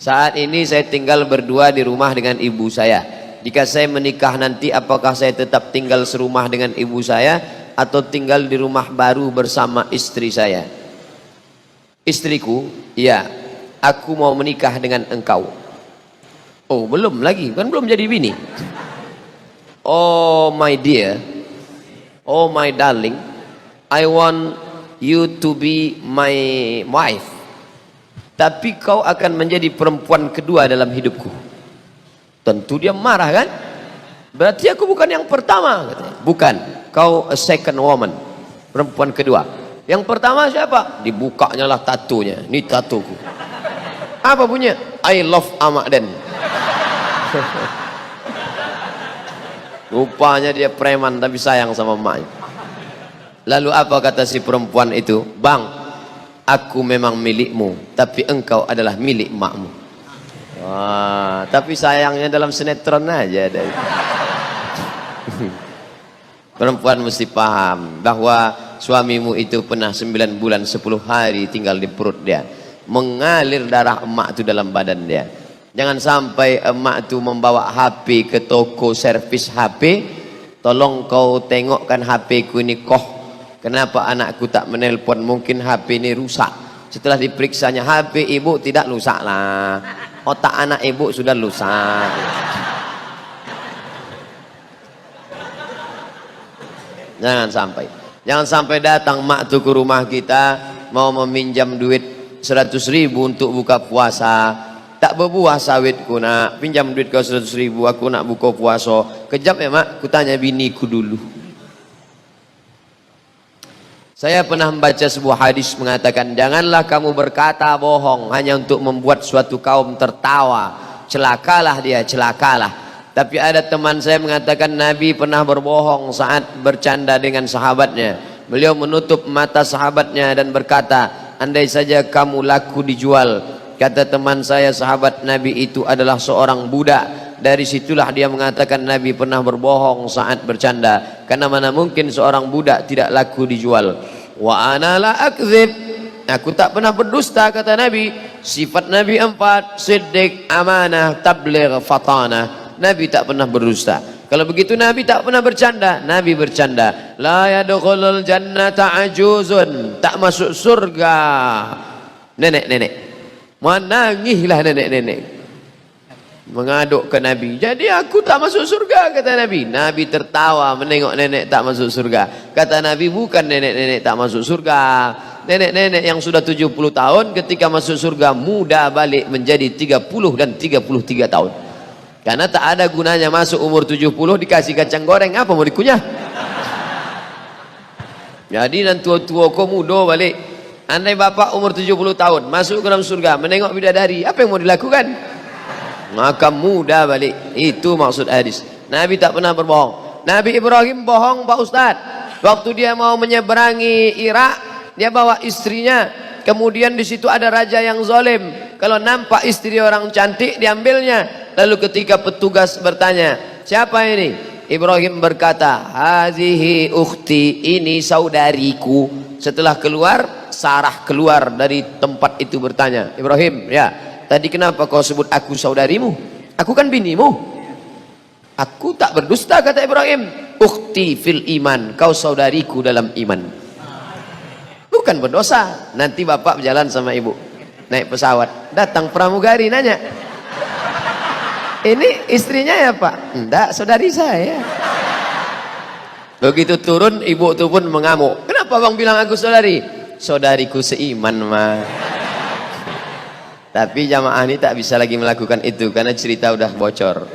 Saat ini saya tinggal berdua di rumah dengan ibu saya. Jika saya menikah nanti, apakah saya tetap tinggal serumah dengan ibu saya atau tinggal di rumah baru bersama istri saya? Istriku, ya, aku mau menikah dengan engkau. Oh, belum lagi, kan belum jadi bini. Oh my dear, oh my darling, I want you to be my wife. Tapi kau akan menjadi perempuan kedua dalam hidupku. Tentu dia marah kan? Berarti aku bukan yang pertama, katanya. Bukan, kau a second woman, perempuan kedua. Yang pertama siapa? Dibukanya lah tatonya. Ini tatoku. Apa punya? I love Amaden. Rupanya dia preman tapi sayang sama emaknya. Lalu apa kata si perempuan itu? Bang, aku memang milikmu, tapi engkau adalah milik emakmu. Wah, tapi sayangnya dalam sinetron aja ada. Perempuan mesti paham bahwa suamimu itu pernah 9 bulan 10 hari tinggal di perut dia, mengalir darah emak itu dalam badan dia. Jangan sampai emak itu membawa HP ke toko servis HP. Tolong kau tengokkan HP ku ini, koh, kenapa anakku tak menelpon? Mungkin HP ini rusak. Setelah diperiksanya, HP ibu tidak rusak lah, otak anak ibu sudah rusak. Jangan sampai datang mak tuh ke rumah kita mau meminjam duit 100.000 untuk buka puasa. Tak berbuah sawitku nak, pinjam duit kau 100.000, aku nak buka puasa. Kejap ya mak, ku tanya biniku dulu. Saya pernah membaca sebuah hadis mengatakan, janganlah kamu berkata bohong hanya untuk membuat suatu kaum tertawa. Celakalah dia, celakalah. Tapi ada teman saya mengatakan Nabi pernah berbohong saat bercanda dengan sahabatnya. Beliau menutup mata sahabatnya dan berkata, andai saja kamu laku dijual. Kata teman saya, sahabat Nabi itu adalah seorang budak. Dari situlah dia mengatakan Nabi pernah berbohong saat bercanda, karena mana mungkin seorang budak tidak laku dijual. Wa ana la akdzib, aku tak pernah berdusta, kata Nabi. Sifat Nabi 4, siddiq, amanah, tabligh, fatanah. Nabi tak pernah berdusta. Kalau begitu Nabi tak pernah bercanda. Nabi bercanda. La yadkhulul jannata ajuzun, tak masuk surga nenek-nenek. Menangislah nenek-nenek mengaduk ke Nabi. Jadi aku tak masuk surga, kata Nabi. Nabi tertawa menengok nenek tak masuk surga. Kata Nabi, bukan nenek-nenek tak masuk surga. Nenek-nenek yang sudah 70 tahun ketika masuk surga muda balik menjadi 30 dan 33 tahun. Karena tak ada gunanya masuk umur 70 dikasih kacang goreng, apa mau dikunyah? Jadi dan tua-tua kau muda balik. Andai bapak umur 70 tahun masuk ke dalam surga menengok bidadari, apa yang mau dilakukan? Maka muda balik. Itu maksud hadis. Nabi tak pernah berbohong. Nabi Ibrahim bohong Pak Ustaz. Waktu dia mau menyeberangi Irak, dia bawa istrinya. Kemudian di situ ada raja yang zalim. Kalau nampak istri orang cantik diambilnya. Lalu ketika petugas bertanya, siapa ini? Ibrahim berkata, hazihi ukhti, ini saudariku. Setelah keluar, Sarah keluar dari tempat itu bertanya, Ibrahim, ya, tadi kenapa kau sebut aku saudarimu? Aku kan binimu. Aku tak berdusta, kata Ibrahim. Ukhti fil iman, kau saudariku dalam iman. Bukan berdosa. Nanti bapak berjalan sama ibu, naik pesawat, datang pramugari nanya, ini istrinya ya pak? Enggak, saudari saya. Begitu turun, ibu itu pun mengamuk. Kenapa bang bilang aku saudari? Saudariku seiman mah. Tapi jamaah ini tak bisa lagi melakukan itu karena cerita udah bocor.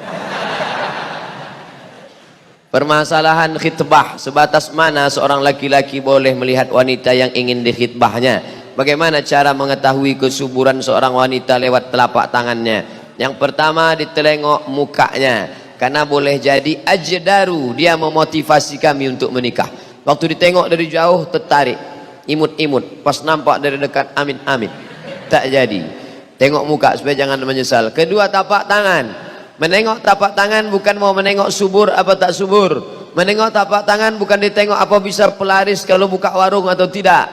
Permasalahan khitbah, sebatas mana seorang laki-laki boleh melihat wanita yang ingin dikhitbahnya? Bagaimana cara mengetahui kesuburan seorang wanita lewat telapak tangannya? Yang pertama, ditelengok mukanya, karena boleh jadi ajdaru, dia memotivasi kami untuk menikah. Waktu ditengok dari jauh tertarik, imut-imut, pas nampak dari dekat amin-amin, tak jadi. Tengok muka supaya jangan menyesal. Kedua, tapak tangan. Menengok tapak tangan bukan mau menengok subur apa tak subur. Menengok tapak tangan bukan ditengok apa bisa pelaris kalau buka warung atau tidak.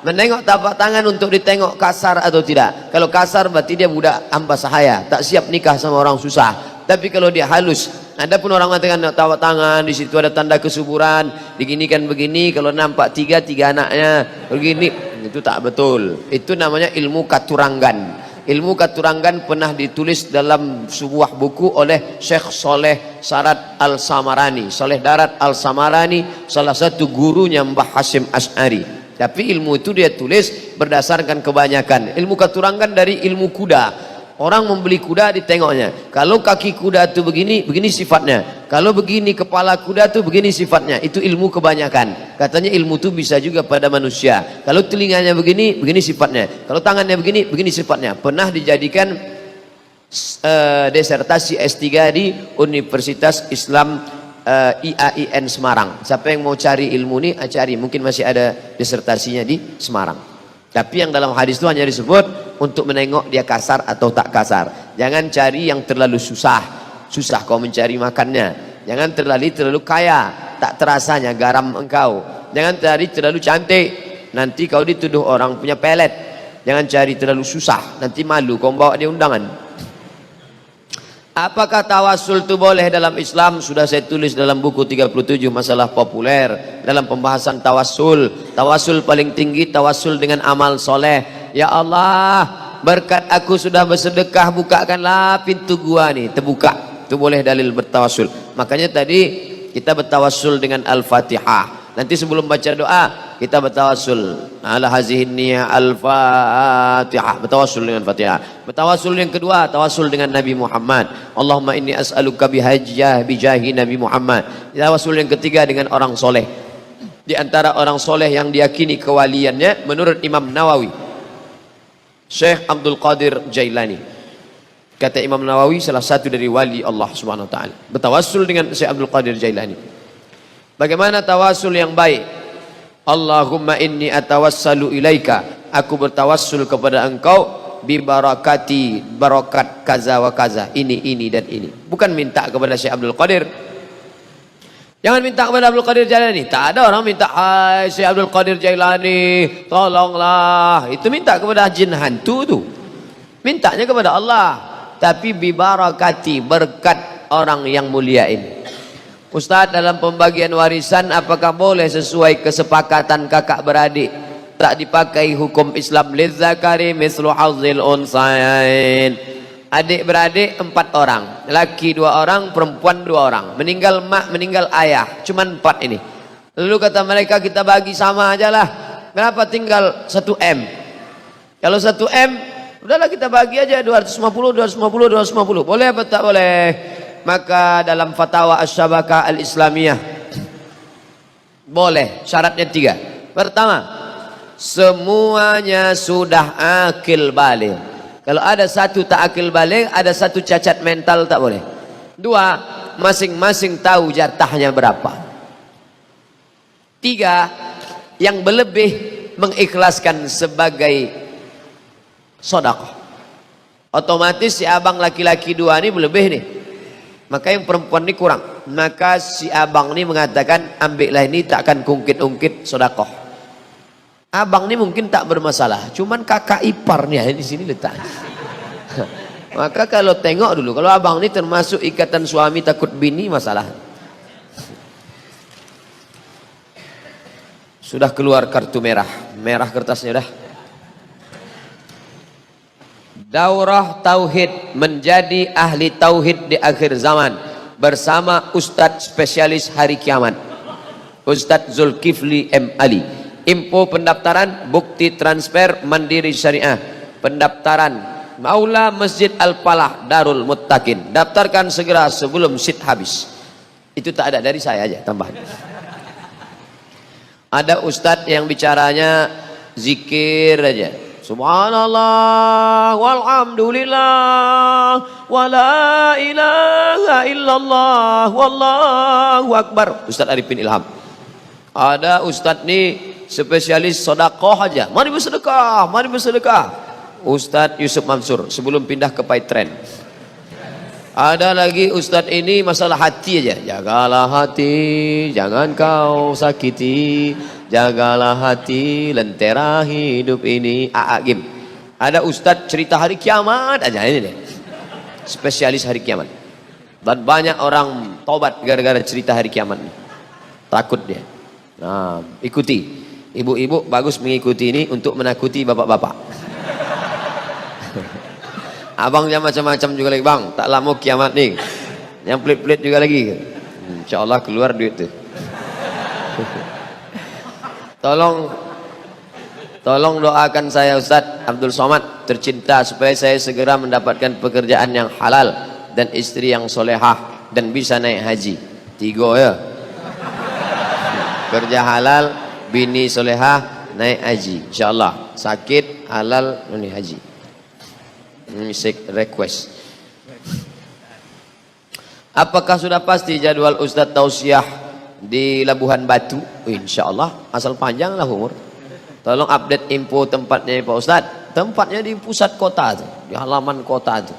Menengok tapak tangan untuk ditengok kasar atau tidak. Kalau kasar berarti dia budak hamba sahaya, tak siap nikah sama orang susah. Tapi kalau dia halus, ada pun orang mengatakan tapak tangan di situ ada tanda kesuburan, diginikan begini, kalau nampak tiga anaknya begini, itu tak betul. Itu namanya ilmu katurangan. Ilmu katurangan pernah ditulis dalam sebuah buku oleh Syekh Soleh Sarat Al-Samarani. Soleh Darat Al-Samarani, salah satu gurunya Mbah Hasyim Asy'ari. Tapi ilmu itu dia tulis berdasarkan kebanyakan. Ilmu katurangan dari ilmu kuda. Orang membeli kuda ditengoknya. Kalau kaki kuda itu begini, begini sifatnya. Kalau begini kepala kuda itu begini sifatnya. Itu ilmu kebanyakan. Katanya ilmu itu bisa juga pada manusia. Kalau telinganya begini, begini sifatnya. Kalau tangannya begini, begini sifatnya. Pernah dijadikan disertasi S3 di Universitas Islam IAIN Semarang. Siapa yang mau cari ilmu ini, cari. Mungkin masih ada disertasinya di Semarang. Tapi yang dalam hadis itu hanya disebut untuk menengok dia kasar atau tak kasar. Jangan cari yang terlalu susah. Susah kau mencari makannya. Jangan terlalu kaya, tak terasanya garam engkau. Jangan terlalu cantik, nanti kau dituduh orang punya pelet. Jangan cari terlalu susah, nanti malu kau bawa dia undangan. Apakah tawasul itu boleh dalam Islam? Sudah saya tulis dalam buku 37 masalah populer. Dalam pembahasan tawasul. Tawasul paling tinggi tawasul dengan amal soleh. Ya Allah, berkat aku sudah bersedekah, bukakanlah pintu gua nih, terbuka. Itu boleh dalil bertawasul. Makanya tadi kita bertawasul dengan Al-Fatihah. Nanti sebelum baca doa kita bertawasul ala hazihin niyah al-Fatihah, bertawasul dengan Fatihah. Bertawasul yang kedua tawasul dengan Nabi Muhammad. Allahumma inni as'aluka bijahi Nabi Muhammad. Tawasul yang ketiga dengan orang soleh. Di antara orang soleh yang diyakini kewaliannya menurut Imam Nawawi, Syekh Abdul Qadir Jailani. Kata Imam Nawawi salah satu dari wali Allah Subhanahu wa taala. Bertawasul dengan Syekh Abdul Qadir Jailani. Bagaimana tawasul yang baik? Allahumma inni atawassalu ilaika. Aku bertawassul kepada engkau bi barakati, barakat kaza wa kaza. Ini dan ini. Bukan minta kepada Syekh Abdul Qadir. Jangan minta kepada Abdul Qadir Jailani. Tak ada orang minta, hai Syekh Abdul Qadir Jailani, tolonglah. Itu minta kepada jin hantu tu. Mintanya kepada Allah. Tapi bi barakati, berkat orang yang mulia ini. Ustaz, dalam pembagian warisan apakah boleh sesuai kesepakatan kakak beradik? Tak dipakai hukum Islam. Lizzakari mislu hazzil unsayain. Adik beradik 4 orang, laki 2 orang, perempuan 2 orang. Meninggal mak, meninggal ayah, cuman 4 ini. Lalu kata mereka kita bagi sama aja lah. Kenapa tinggal 1 M? Kalau 1 M, udahlah kita bagi aja 250. Boleh apa tak boleh? Maka dalam fatwa Asy-Syabakah Al-Islamiyah boleh, syaratnya 3. Pertama, semuanya sudah akil balik. Kalau ada satu tak akil balik, ada satu cacat mental, tak boleh. 2, masing-masing tahu jatahnya berapa. 3, yang berlebih mengikhlaskan sebagai sedekah. Otomatis si abang laki-laki 2 ini berlebih nih. Maka yang perempuan ini kurang. Maka si abang ini mengatakan, ambillah ini takkan ungkit-ungkit sedekah. Abang ini mungkin tak bermasalah, cuman kakak iparnya di sini letak. Maka kalau tengok dulu, kalau abang ini termasuk ikatan suami takut bini, masalah. Sudah keluar kartu merah, merah kertasnya dah. Daurah Tauhid, menjadi ahli Tauhid di akhir zaman bersama Ustadz spesialis hari kiamat Ustadz Zulkifli M. Ali. Info pendaftaran, bukti transfer Mandiri Syariah. Pendaftaran Maula Masjid Al-Falah Darul Muttaqin. Daftarkan segera sebelum seat habis. Itu tak ada dari saya aja tambahan. Ada Ustadz yang bicaranya zikir aja. Subhanallah walhamdulillah wala ilaha illallah wallahu akbar. Ustaz Arifin Ilham. Ada ustaz nih spesialis sedekah aja. Mari bersedekah, mari bersedekah. Ustaz Yusuf Mansur sebelum pindah ke Paitren. Ada lagi ustaz ini masalah hati aja. Jagalah hati, jangan kau sakiti. jagalah hati lentera hidup ini. Agim. Ada ustadz cerita hari kiamat aja ini deh. Spesialis hari kiamat. Dan banyak orang tobat gara-gara cerita hari kiamat. Takut dia. Nah, ikuti. Ibu-ibu bagus mengikuti ini untuk menakuti bapak-bapak. Abangnya macam-macam juga lagi, bang. Tak lama kiamat nih. Yang pelit-pelit juga lagi. Insya Allah keluar duit tuh. Tolong doakan saya Ustadz Abdul Somad tercinta supaya saya segera mendapatkan pekerjaan yang halal dan istri yang solehah dan bisa naik haji. 3 ya. Kerja halal, bini solehah, naik haji. Insyaallah. Sakit, halal, ini haji. Ini request. Apakah sudah pasti jadwal Ustadz tausiah di Labuhan Batu? Insyaallah. Asal panjang lah umur. Tolong update info tempatnya Pak Ustadz. Tempatnya di pusat kota tuh, di halaman kota tuh.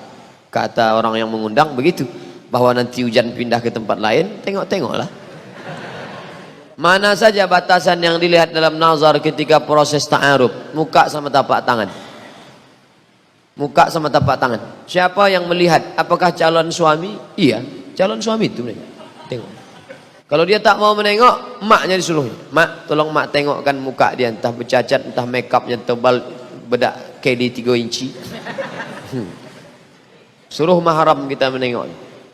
Kata orang yang mengundang begitu, bahwa nanti hujan pindah ke tempat lain, tengok-tengoklah. Mana saja batasan yang dilihat dalam nazar ketika proses ta'aruf? Muka sama tapak tangan. Muka sama tapak tangan. Siapa yang melihat? Apakah calon suami? Iya, calon suami itu. Tengok. Kalau dia tak mau menengok, maknya disuruh. Mak, tolong mak tengokkan muka dia. Entah bercacat, entah makeupnya tebal, bedak KD 3 inci. Suruh mahram kita menengok.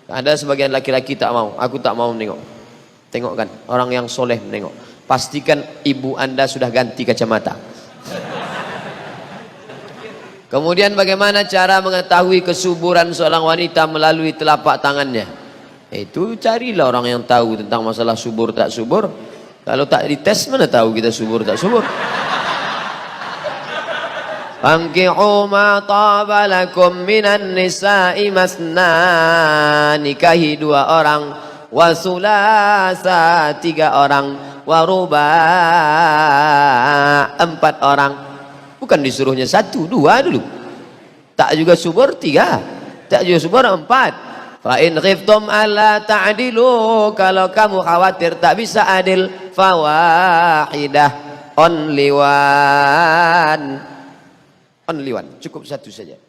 Ada sebagian laki-laki tak mau. Aku tak mau menengok. Tengokkan orang yang soleh menengok. Pastikan ibu anda sudah ganti kacamata. Kemudian bagaimana cara mengetahui kesuburan seorang wanita melalui telapak tangannya? Itu carilah orang yang tahu tentang masalah subur tak subur. Kalau tak dites mana tahu kita subur tak subur. Fankihu ma taba lakum minan nisa'i masna, nikahi 2 orang, wa sulasa 3 orang, wa ruba 4 orang. Bukan disuruhnya 1, 2 dulu. Tak juga subur 3, tak juga subur 4. Fa in khiftum alla ta'dilu, kalau kamu khawatir tak bisa adil, fawahidah, only one, cukup 1 saja.